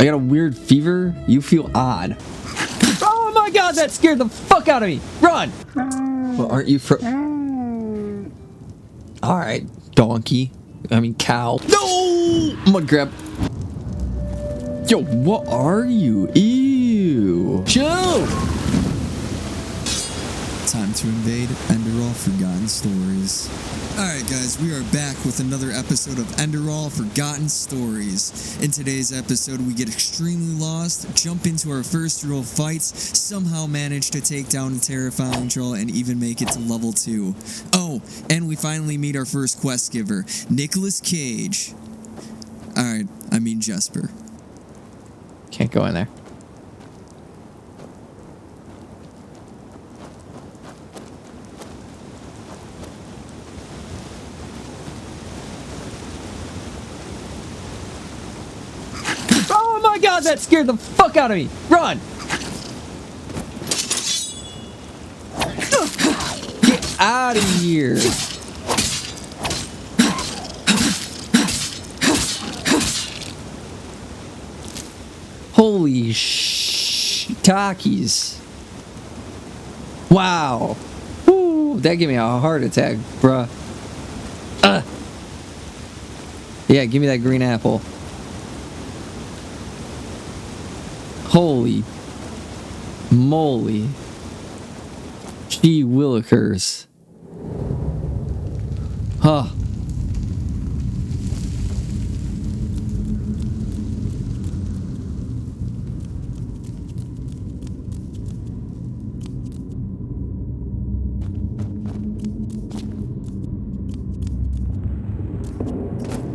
I got a weird fever. You feel odd. Oh my god, that scared the fuck out of me. Run! Well, aren't you Alright, donkey. I mean, cow. No! I'm gonna grab. Yo, what are you? Ew. Chill! Time to invade Enderal Forgotten Stories. Alright guys, we are back with another episode of Enderal Forgotten Stories. In today's episode, we get extremely lost, jump into our first real fights, somehow manage to take down a terrifying troll, and even make it to level 2. Oh, and we finally meet our first quest giver, Nicolas Cage. Alright, I mean Jesper. Can't go in there. Oh my god, that scared the fuck out of me! Run! Get out of here! Holy talkies. Wow. Woo, that gave me a heart attack, bruh. Yeah, give me that green apple. Holy moly. Gee willikers. Huh.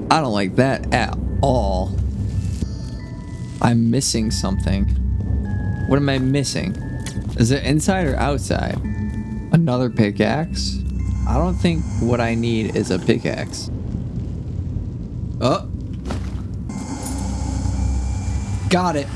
I don't like that at all. I'm missing something. What am I missing? Is it inside or outside? Another pickaxe? I don't think what I need is a pickaxe. Oh. Got it.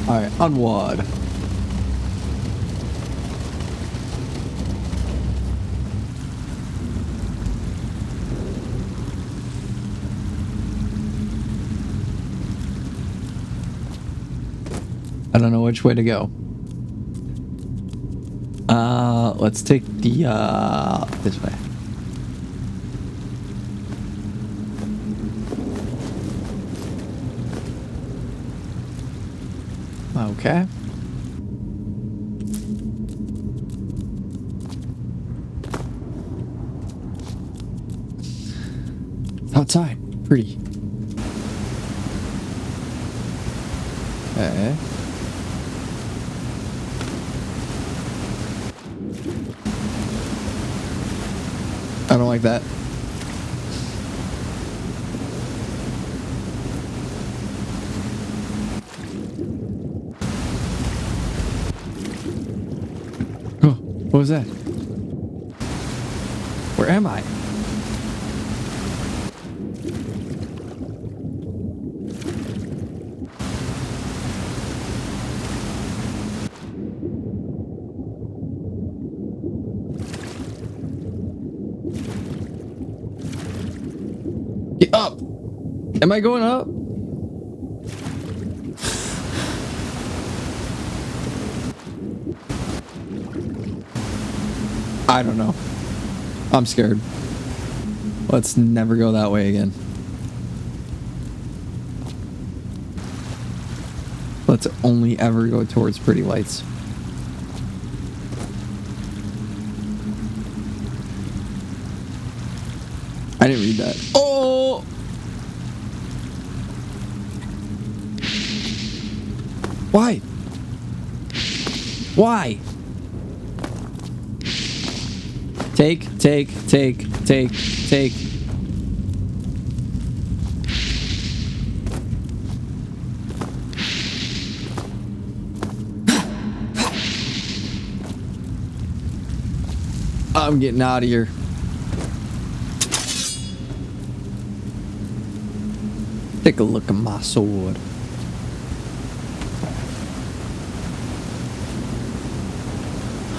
Alright, onward. I don't know which way to go. Let's take the, this way. Okay. Outside. Pretty. Okay. I don't like that. Oh, what was that? Where am I? Get up! Am I going up? I don't know. I'm scared. Let's never go that way again. Let's only ever go towards pretty lights. I didn't read that. Oh! Why? Why? Take. I'm getting out of here. Take a look at my sword.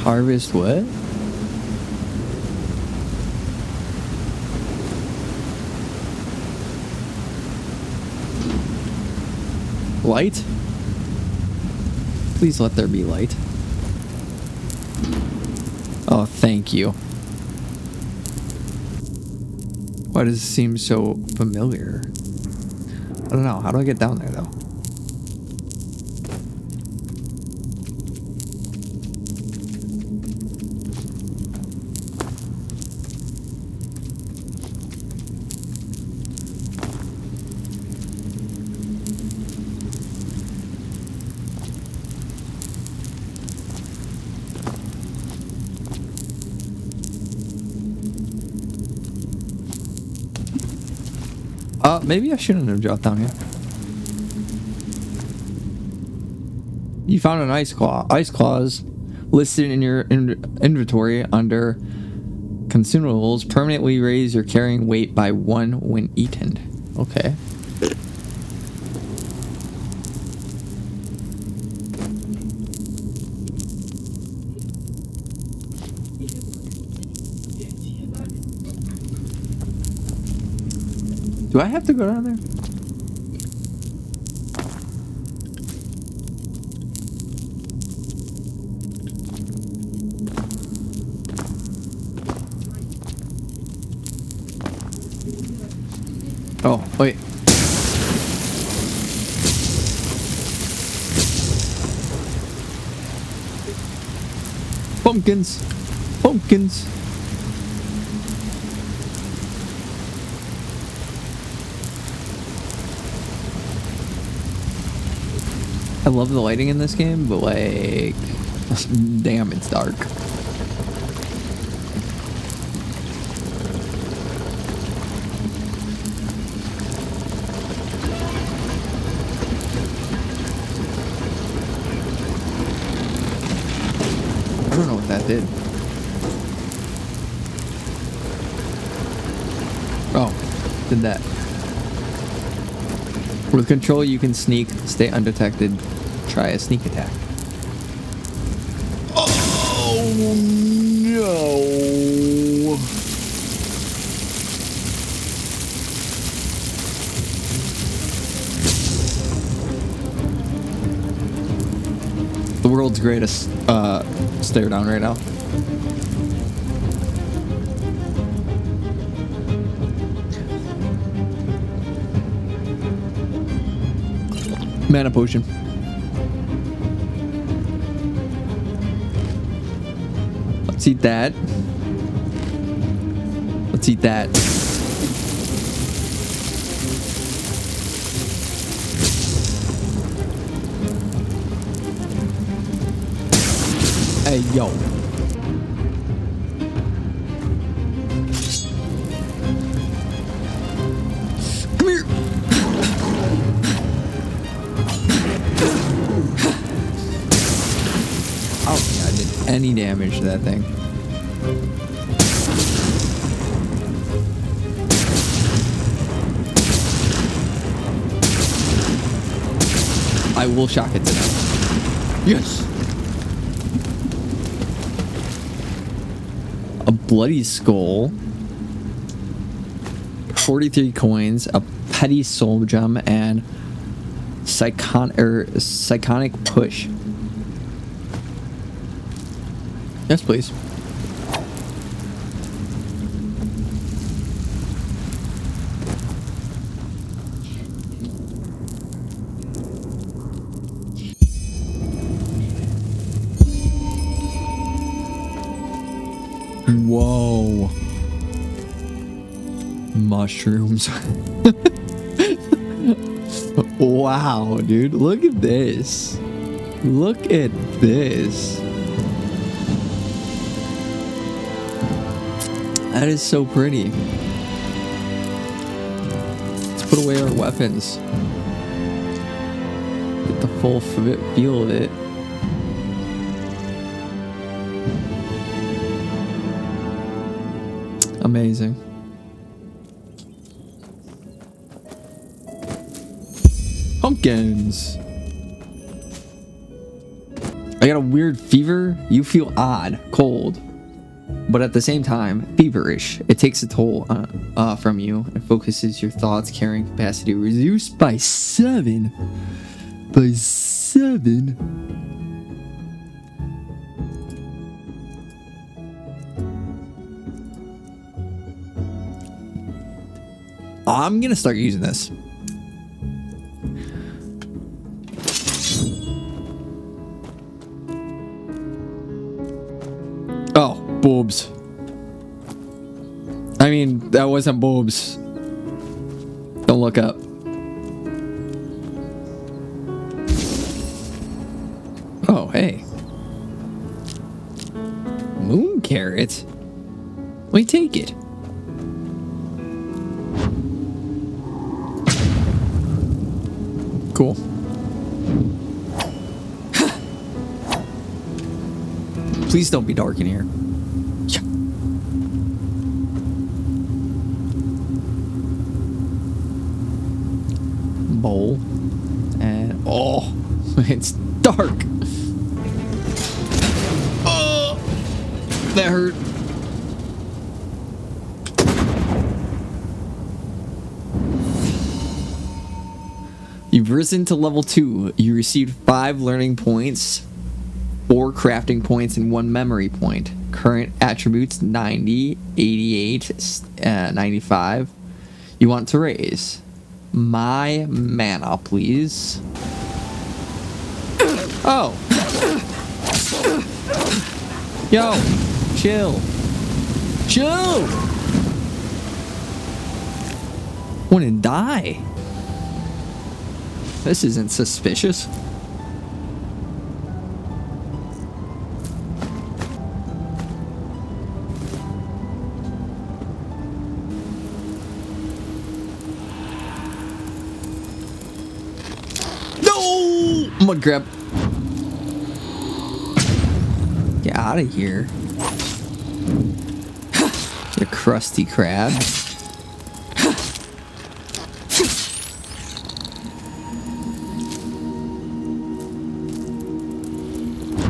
Harvest what? Light? Please let there be light. Oh, thank you. Why does it seem so familiar? I don't know. How do I get down there, though? Maybe I shouldn't have dropped down here. You found an ice claw. Ice claws listed in your inventory under consumables permanently raise your carrying weight by 1 when eaten. Okay. Do I have to go down there? Oh, wait. Pumpkins. Pumpkins. I love the lighting in this game, but like, damn, it's dark. I don't know what that did. Oh, did that. With control, you can sneak, stay undetected, try a sneak attack. Oh no! The world's greatest stare down right now. Mana potion. Let's eat that. Let's eat that. Hey, yo. Come here. I don't think I did any damage to that thing. I will shock it to death. Yes! A bloody skull. 43 coins, a petty soul gem, and psychonic push. Yes, please. Whoa. Mushrooms. Wow, dude. Look at this. Look at this. That is so pretty. Let's put away our weapons. Get the full feel of it. Amazing. Pumpkins. I got a weird fever. You feel odd, cold, but at the same time, feverish. It takes a toll from you and focuses your thoughts. Carrying capacity reduced by 7. By 7. I'm gonna start using this. Oh, boobs. I mean, that wasn't boobs. Don't look up. Oh, hey. Moon carrot? Let me take it. Cool. Please don't be dark in here. Yeah. Bowl. And oh, it's dark. Oh, that hurt. You've risen to level 2. You received 5 learning points, 4 crafting points, and 1 memory point. Current attributes 90, 88, 95. You want to raise. My mana, please. Oh. Yo, chill. Chill. Wouldn't die. This isn't suspicious. No! I'm gonna grab. Get out of here. You crusty crab.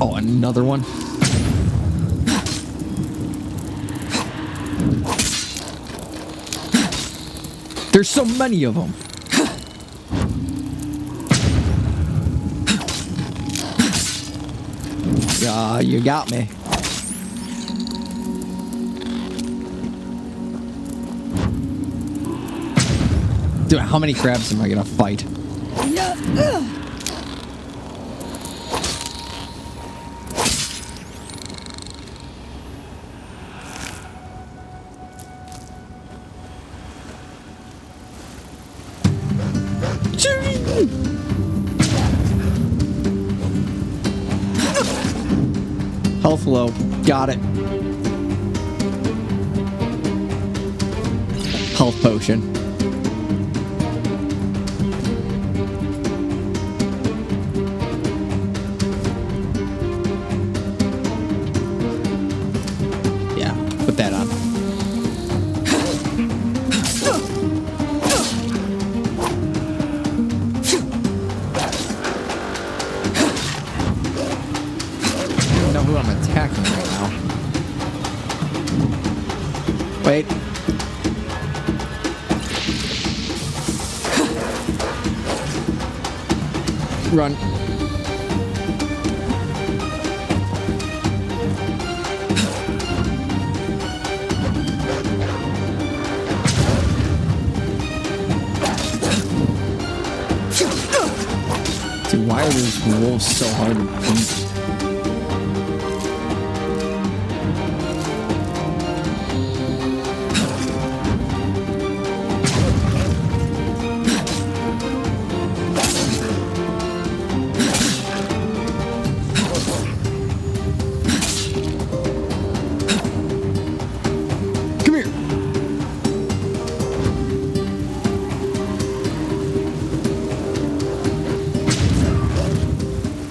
Oh, another one. There's so many of them. Yeah, you got me. Dude, how many crabs am I gonna fight? Health low. Got it. Health potion. Yeah, put that on. Who I'm attacking right now. Wait. Run. Dude, why are these wolves so hard to beat?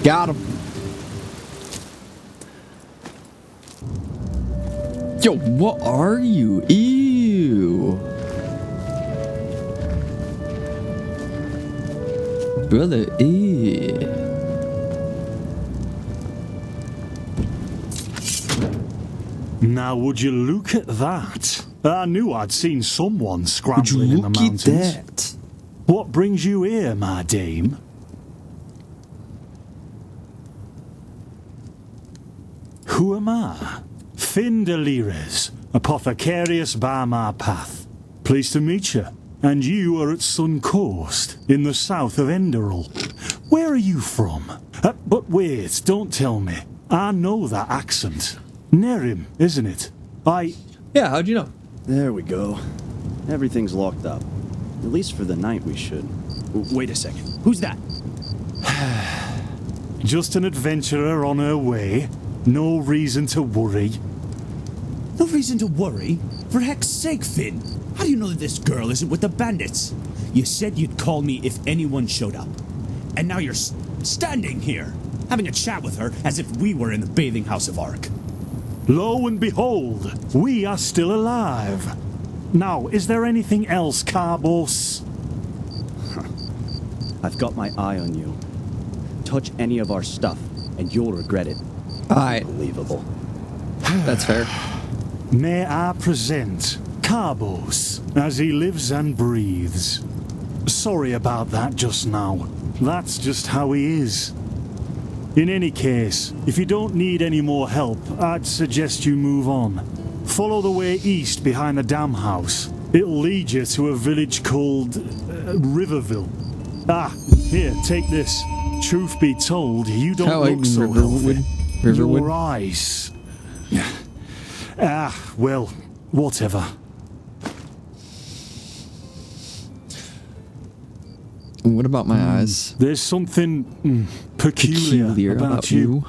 Got him. Yo, what are you? you? Brother E. Now would you look at that? I knew I'd seen someone scrambling in the mountains. Look at that. What brings you here, my dame? Who am I? Finn de Lires, apothecarius by my path. Pleased to meet you. And you are at Sun Coast, in the south of Enderal. Where are you from? But wait, don't tell me. I know that accent. Nerim, isn't it? Yeah, how'd you know? There we go. Everything's locked up. At least for the night we should. Wait a second. Who's that? Just an adventurer on her way. No reason to worry. No reason to worry? For heck's sake, Finn! How do you know that this girl isn't with the bandits? You said you'd call me if anyone showed up. And now you're standing here, having a chat with her as if we were in the bathing house of Ark. Lo and behold, we are still alive. Now, is there anything else, Carbos? I've got my eye on you. Touch any of our stuff, and you'll regret it. Alright, Unbelievable. that's fair. May I present Carbos, as he lives and breathes. Sorry about that just now. That's just how he is. In any case, if you don't need any more help, I'd suggest you move on. Follow the way east behind the dam house. It'll lead you to a village called Riverville. Ah, here, take this. Truth be told, you don't look so healthy. Your eyes. Well, whatever. What about my eyes? There's something peculiar about you.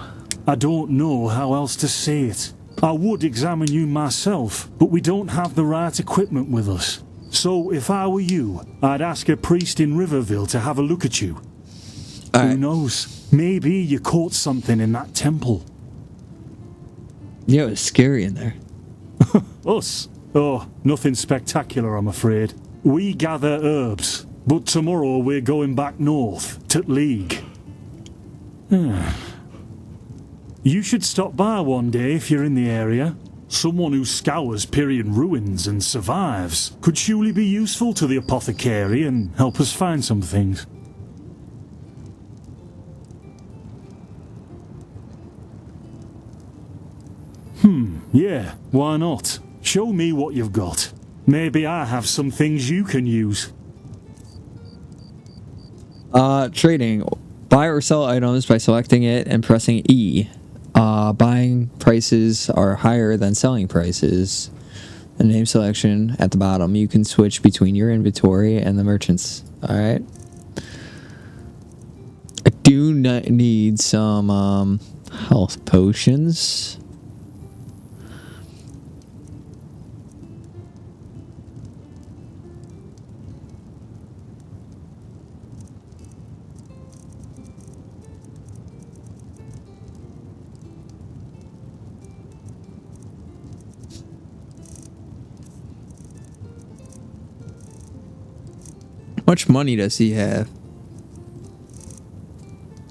I don't know how else to say it. I would examine you myself, but we don't have the right equipment with us. So if I were you, I'd ask a priest in Riverville to have a look at you. Who knows? Maybe you caught something in that temple. Yeah, it was scary in there. Us? Oh, nothing spectacular, I'm afraid. We gather herbs, but tomorrow we're going back north, to League. You should stop by one day if you're in the area. Someone who scours Pyrian ruins and survives could surely be useful to the apothecary and help us find some things. Yeah, why not? Show me what you've got. Maybe I have some things you can use. Trading. Buy or sell items by selecting it and pressing E. Buying prices are higher than selling prices. The name selection at the bottom. You can switch between your inventory and the merchants. Alright. I do not need some health potions. How much money does he have?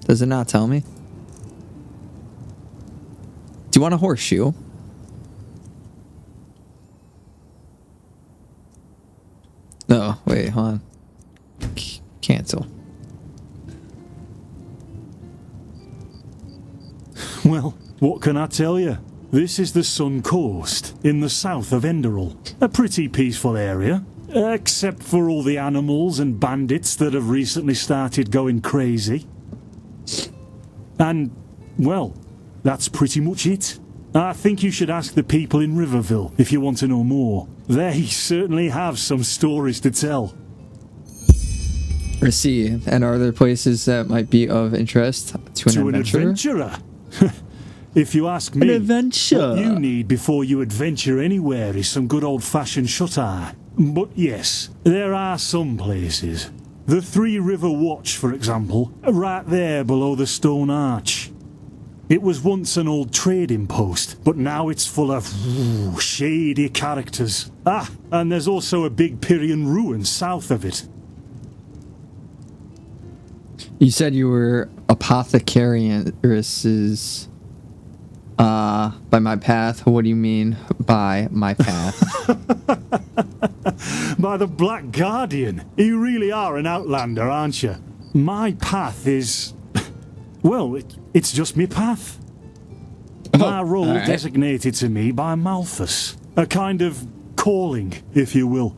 Does it not tell me? Do you want a horseshoe? No, wait, hold on. Cancel. Well, what can I tell you? This is the Sun Coast, in the south of Enderal. A pretty peaceful area. Except for all the animals and bandits that have recently started going crazy. And, well, that's pretty much it. I think you should ask the people in Riverville if you want to know more. They certainly have some stories to tell. I see. And are there places that might be of interest to an adventurer? If you ask me, an adventure. What you need before you adventure anywhere is some good old-fashioned shut-eye. But yes, there are some places. The Three River Watch, for example, right there below the stone arch. It was once an old trading post, but now it's full of shady characters. Ah, and there's also a big Pyrian ruin south of it. You said you were apothecarius by my path. What do you mean by my path? By the Black Guardian. You really are an outlander, aren't you? My path is... well, it's just me path. My role alright. designated to me by Malthus. A kind of calling, if you will.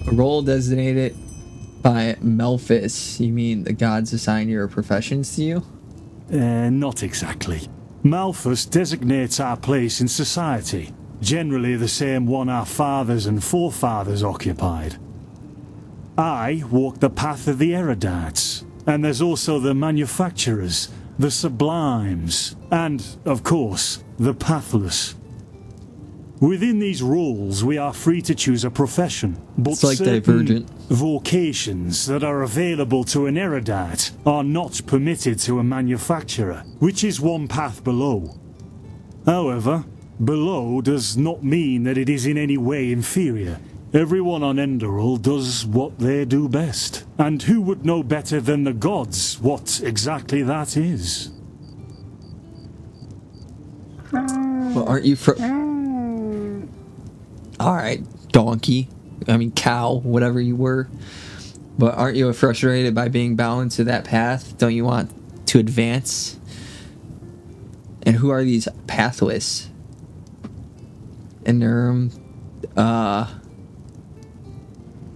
A role designated by Melphis. You mean the gods assign your professions to you? Not exactly. Malthus designates our place in society. Generally the same one our fathers and forefathers occupied. I walk the path of the erudites. And there's also the manufacturers, the sublimes, and, of course, the pathless. Within these roles, we are free to choose a profession, but It's like certain Divergent. vocations that are available to an erudite are not permitted to a manufacturer, which is one path below. However, below does not mean that it is in any way inferior. Everyone on Enderal does what they do best, and who would know better than the gods what exactly that is? Well, aren't you Alright, donkey. I mean, cow, whatever you were. But aren't you frustrated by being bound to that path? Don't you want to advance? And who are these pathless?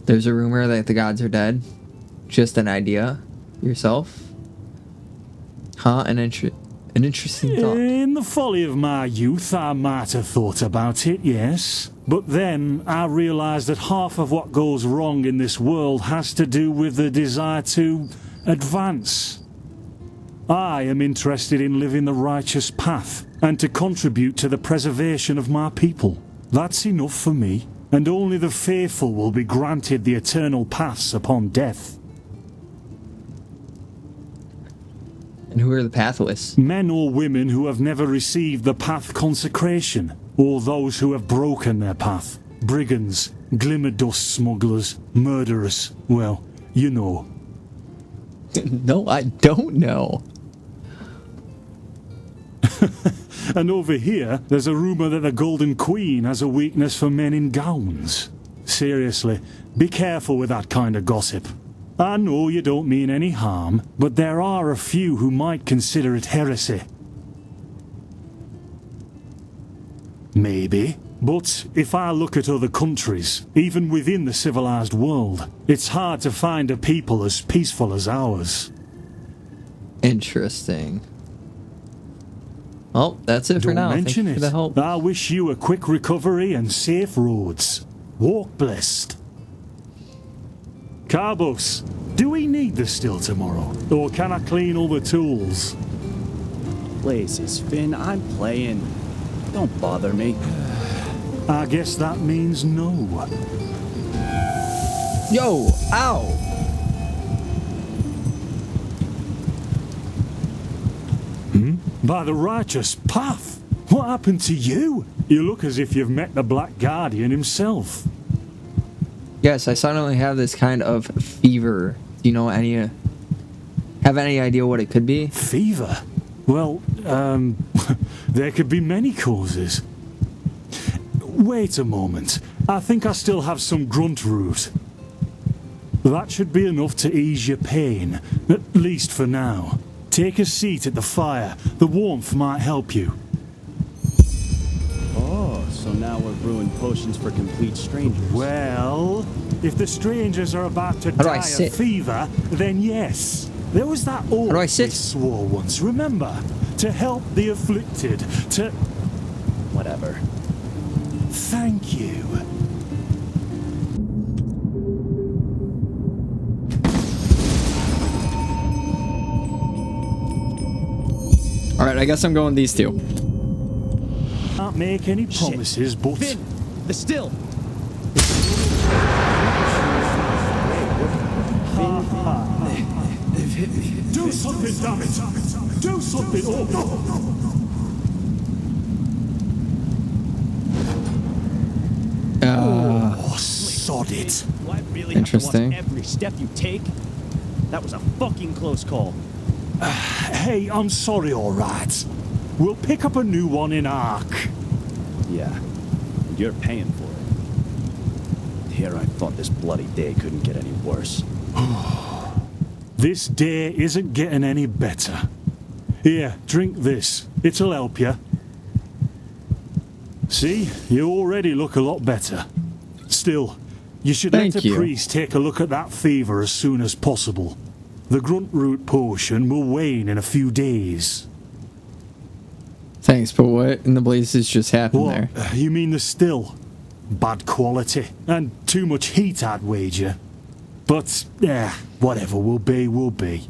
There's a rumor that the gods are dead. Just an idea. Yourself? Huh? An interesting thought. In the folly of my youth, I might have thought about it, yes. But then I realised that half of what goes wrong in this world has to do with the desire to advance. I am interested in living the righteous path and to contribute to the preservation of my people. That's enough for me, and only the faithful will be granted the eternal paths upon death. And who are the pathless? Men or women who have never received the path consecration, or those who have broken their path. Brigands, glimmer dust smugglers, murderers. Well, you know. No, I don't know. And over here, there's a rumour that the Golden Queen has a weakness for men in gowns. Seriously, be careful with that kind of gossip. I know you don't mean any harm, but there are a few who might consider it heresy. Maybe. But if I look at other countries, even within the civilized world, it's hard to find a people as peaceful as ours. Interesting. Well, that's it for now. Don't Thank you mention for the it. help. I wish you a quick recovery and safe roads. Walk blessed. Carbos, do we need this still tomorrow? Or can I clean all the tools? Blazes, Finn, I'm playing. Don't bother me. I guess that means no. Yo! Ow! By the righteous path? What happened to you? You look as if you've met the Black Guardian himself. Yes, I suddenly have this kind of fever. Do you know have any idea what it could be? Fever? Well, there could be many causes. Wait a moment. I think I still have some grunt root. That should be enough to ease your pain, at least for now. Take a seat at the fire. The warmth might help you. Oh, so now we're brewing potions for complete strangers. Well, if the strangers are about to do I die sit? of fever, then yes. There was that oath do I we sit? swore once, remember? To help the afflicted, to... Whatever. Thank you. Alright, I guess I'm going these two. Can't make any promises, but... Finn, the still. hit me. Do something, damn it! Do something! Oh, oh, sod it. Do I really Interesting. have to watch every step you take? That was a fucking close call. Hey, I'm sorry, all right. We'll pick up a new one in Ark. Yeah, and you're paying for it. Here I thought this bloody day couldn't get any worse. This day isn't getting any better. Here, drink this. It'll help you. See, you already look a lot better. Still, you should Thank let the you. priest take a look at that fever as soon as possible. The grunt root potion will wane in a few days. Thanks, but what in the blazes just happened What? there? You mean the still? Bad quality and too much heat, I'd wager. But, whatever will be, will be.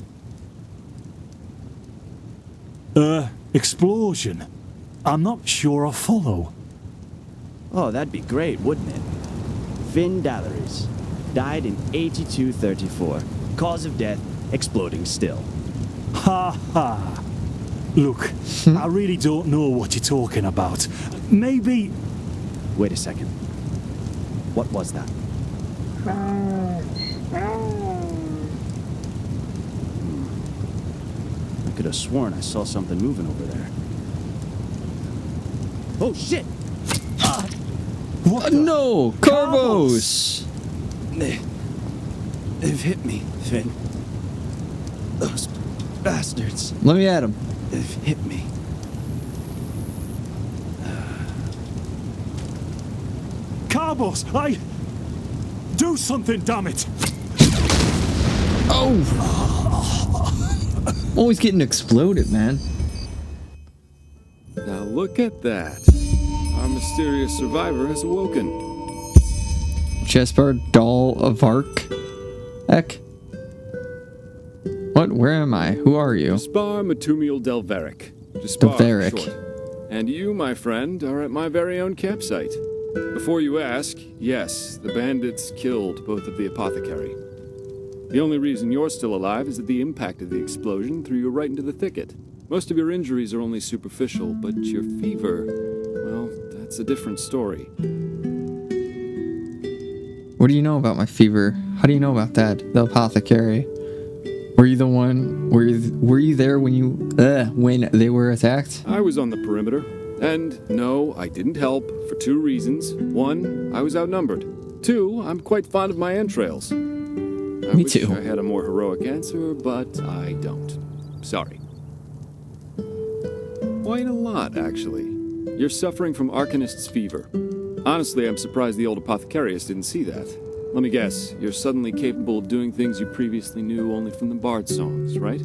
Explosion. I'm not sure I follow. Oh, that'd be great, wouldn't it? Finn Dalleries. Died in 8234. Cause of death, exploding still. Ha ha. Look, I really don't know what you're talking about. Maybe... Wait a second. What was that? I could have sworn I saw something moving over there. Oh, shit! What the... No! Carvos! They've hit me, Finn. Those bastards. Let me at him. They've hit me. Carbos, do something, damn it! Oh! Always getting exploded, man. Now look at that. Our mysterious survivor has awoken. Jesper Dahl of Ark? Heck. What? Where am I? Who are you? Jaspar Matumiel Delveric. Jaspar, for Delveric. short. And you, my friend, are at my very own campsite. Before you ask, yes, the bandits killed both of the apothecary. The only reason you're still alive is that the impact of the explosion threw you right into the thicket. Most of your injuries are only superficial, but your fever, well, that's a different story. What do you know about my fever? How do you know about that? The apothecary. Were you the one? Were you there when they were attacked? I was on the perimeter, and no, I didn't help for two reasons. One, I was outnumbered. Two, I'm quite fond of my entrails. Me wish too. I had a more heroic answer, but I don't. Sorry. Quite a lot, actually. You're suffering from Arcanist's fever. Honestly, I'm surprised the old apothecarius didn't see that. Let me guess, you're suddenly capable of doing things you previously knew only from the bard songs, right?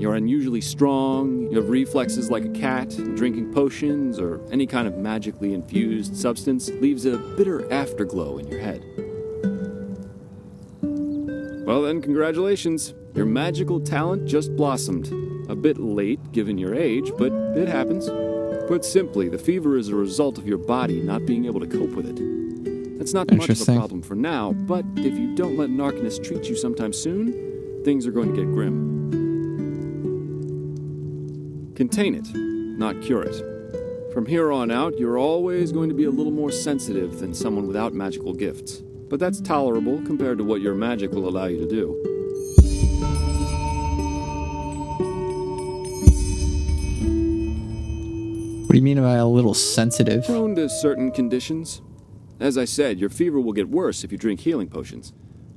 You're unusually strong, you have reflexes like a cat, and drinking potions or any kind of magically infused substance leaves a bitter afterglow in your head. Well then, congratulations. Your magical talent just blossomed. A bit late, given your age, but it happens. Put simply, the fever is a result of your body not being able to cope with it. That's not much of a Interesting. problem for now, but if you don't let an Arcanist treat you sometime soon, things are going to get grim. Contain it, not cure it. From here on out, you're always going to be a little more sensitive than someone without magical gifts. But that's tolerable compared to what your magic will allow you to do. What do you mean by a little sensitive? Prone to certain conditions. As I said, your fever will get worse if you drink healing potions.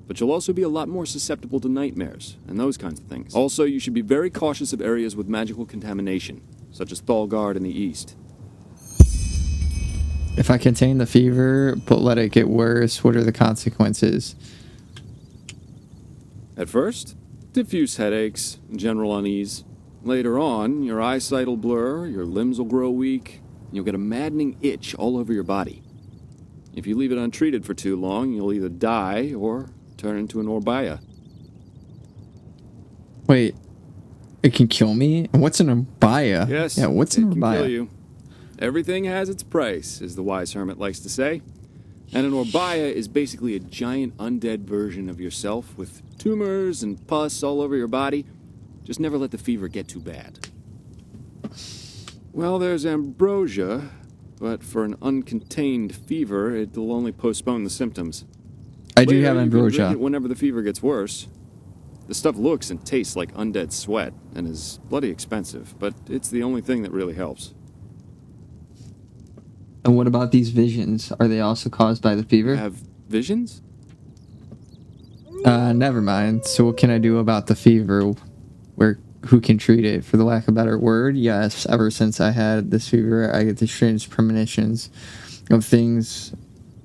But you'll also be a lot more susceptible to nightmares and those kinds of things. Also, you should be very cautious of areas with magical contamination, such as Thalgard in the east. If I contain the fever, but let it get worse, what are the consequences? At first, diffuse headaches, general unease. Later on, your eyesight will blur, your limbs will grow weak, and you'll get a maddening itch all over your body. If you leave it untreated for too long, you'll either die or turn into an Orbaya. Wait, it can kill me? What's an Orbaya? Yes, Yeah, what's it an can Orbaya? kill you. Everything has its price, as the wise hermit likes to say. And an Orbaya is basically a giant undead version of yourself with tumors and pus all over your body. Just never let the fever get too bad. Well, there's ambrosia, but for an uncontained fever, it'll only postpone the symptoms. I do Later, have you can drink ambrosia. it whenever the fever gets worse. The stuff looks and tastes like undead sweat and is bloody expensive, but it's the only thing that really helps. And what about these visions? Are they also caused by the fever? You have visions? Never mind. So what can I do about the fever? Who can treat it? For the lack of a better word, yes. Ever since I had this fever, I get the strange premonitions of things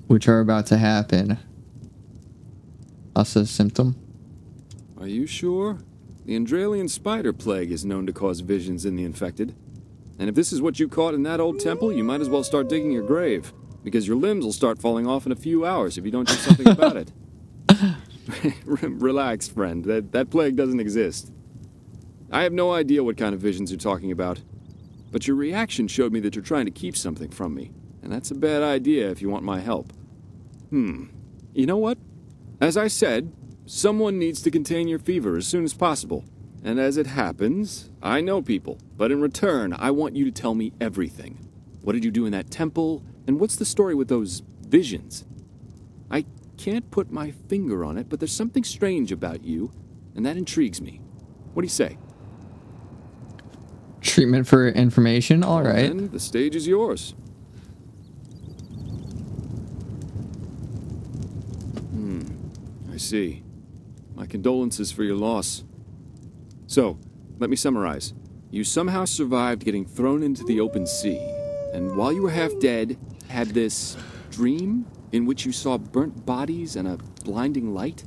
which are about to happen. Also a symptom. Are you sure? The Enderalian spider plague is known to cause visions in the infected. And if this is what you caught in that old temple, you might as well start digging your grave, because your limbs will start falling off in a few hours if you don't do something about it. Relax, friend. That plague doesn't exist. I have no idea what kind of visions you're talking about, but your reaction showed me that you're trying to keep something from me, and that's a bad idea if you want my help. You know what? As I said, someone needs to contain your fever as soon as possible. And as it happens, I know people, but in return, I want you to tell me everything. What did you do in that temple, and what's the story with those visions? I can't put my finger on it, but there's something strange about you, and that intrigues me. What do you say? Treatment for information? All right. Then the stage is yours. I see. My condolences for your loss. So, let me summarize. You somehow survived getting thrown into the open sea, and while you were half dead, had this dream in which you saw burnt bodies and a blinding light?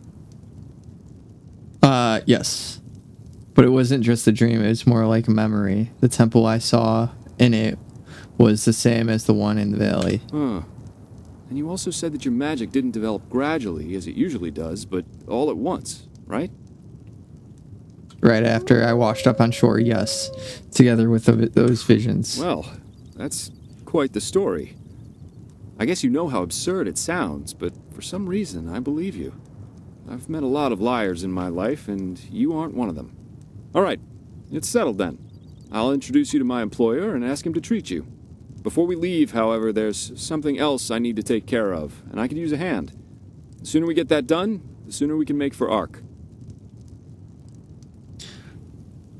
Yes. But it wasn't just a dream, it was more like a memory. The temple I saw in it was the same as the one in the valley. Huh. And you also said that your magic didn't develop gradually, as it usually does, but all at once, right? Right after I washed up on shore, yes. Together with those visions. Well, that's quite the story. I guess you know how absurd it sounds, but for some reason, I believe you. I've met a lot of liars in my life, and you aren't one of them. All right, it's settled then. I'll introduce you to my employer and ask him to treat you. Before we leave, however, there's something else I need to take care of, and I could use a hand. The sooner we get that done, the sooner we can make for Ark.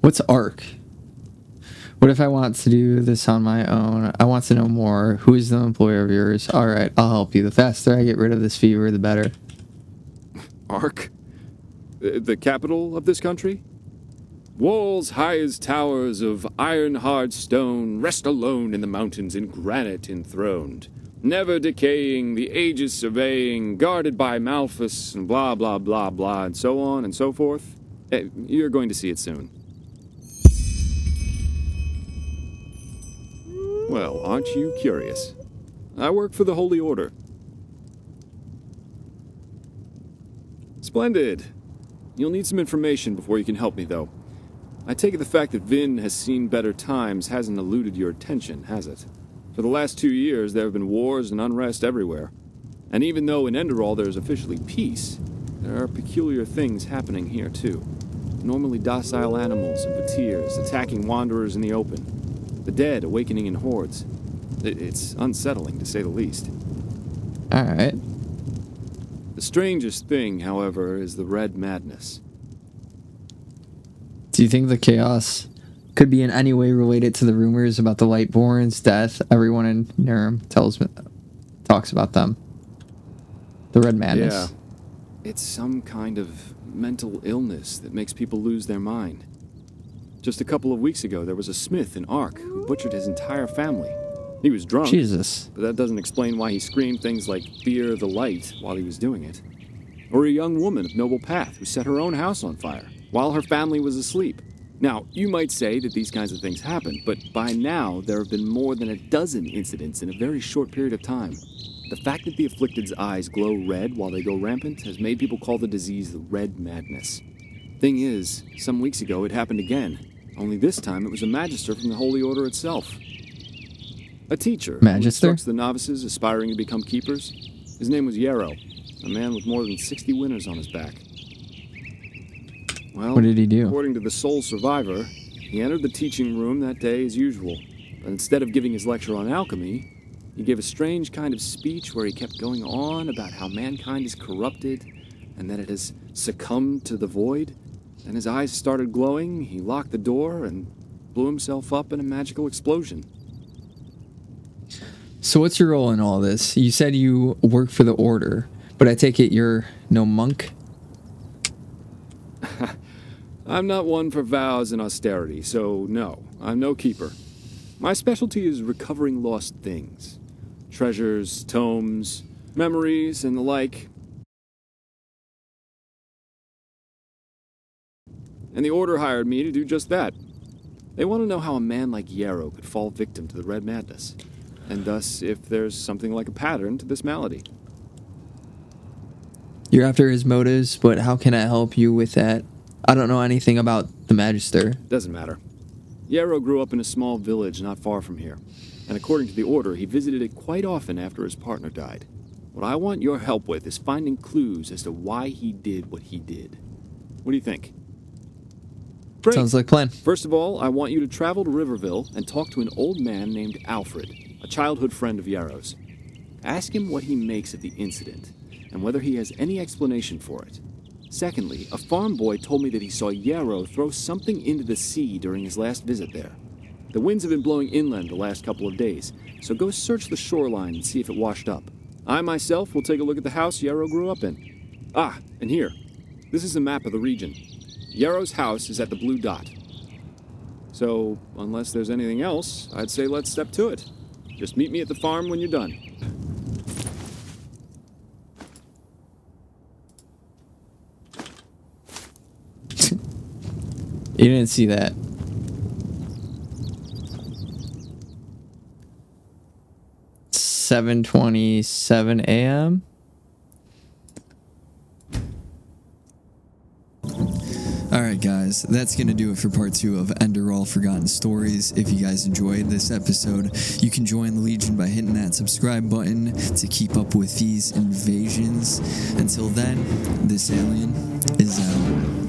What's ARC? What if I want to do this on my own? I want to know more. Who is the employer of yours? All right, I'll help you. The faster I get rid of this fever, the better. Ark? The capital of this country? Walls high as towers of iron-hard stone rest alone in the mountains in granite enthroned, never decaying, the ages surveying, guarded by Malphus and blah, blah, blah, blah, and so on and so forth. You're going to see it soon. Well, aren't you curious? I work for the Holy Order. Splendid. You'll need some information before you can help me, though. I take it the fact that Vin has seen better times hasn't eluded your attention, has it? For the last 2 years, there have been wars and unrest everywhere. And even though in Enderal there's officially peace, there are peculiar things happening here, too. Normally docile animals and fateers attacking wanderers in the open. The dead awakening in hordes. It's unsettling, to say the least. All right. The strangest thing, however, is the red madness. Do you think the chaos could be in any way related to the rumors about the Lightborn's death? Everyone in Nurem talks about them. The red madness. Yeah. It's some kind of mental illness that makes people lose their mind. Just a couple of weeks ago, there was a smith in Ark who butchered his entire family. He was drunk. Jesus. But that doesn't explain why he screamed things like "fear the light" while he was doing it. Or a young woman of noble path who set her own house on fire while her family was asleep. Now, you might say that these kinds of things happen, but by now there have been more than a dozen incidents in a very short period of time. The fact that the afflicted's eyes glow red while they go rampant has made people call the disease the red madness. Thing is, some weeks ago it happened again, only this time it was a magister from the Holy Order itself. A teacher who Magister? instructs the novices aspiring to become keepers. His name was Yarrow, a man with more than 60 winners on his back. Well, What did he do? According to the sole survivor, he entered the teaching room that day as usual, but instead of giving his lecture on alchemy, he gave a strange kind of speech where he kept going on about how mankind is corrupted and that it has succumbed to the void. Then his eyes started glowing, he locked the door, and blew himself up in a magical explosion. So what's your role in all this? You said you work for the Order, but I take it you're no monk? I'm not one for vows and austerity, so no, I'm no keeper. My specialty is recovering lost things. Treasures, tomes, memories, and the like. And the Order hired me to do just that. They want to know how a man like Yarrow could fall victim to the Red Madness, and thus if there's something like a pattern to this malady. You're after his motives, but how can I help you with that? I don't know anything about the Magister. Doesn't matter. Yarrow grew up in a small village not far from here, and according to the Order, he visited it quite often after his partner died. What I want your help with is finding clues as to why he did what he did. What do you think? Great. Sounds like a plan. First of all, I want you to travel to Riverville and talk to an old man named Alfred, a childhood friend of Yarrow's. Ask him what he makes of the incident, and whether he has any explanation for it. Secondly, a farm boy told me that he saw Yarrow throw something into the sea during his last visit there. The winds have been blowing inland the last couple of days, so go search the shoreline and see if it washed up. I myself will take a look at the house Yarrow grew up in. Ah, and here. This is a map of the region. Yarrow's house is at the blue dot. So, unless there's anything else, I'd say let's step to it. Just meet me at the farm when you're done. You didn't see that. It's 7:27 a.m. Alright guys, that's going to do it for part 2 of Enderal Forgotten Stories. If you guys enjoyed this episode, you can join the Legion by hitting that subscribe button to keep up with these invasions. Until then, this alien is out.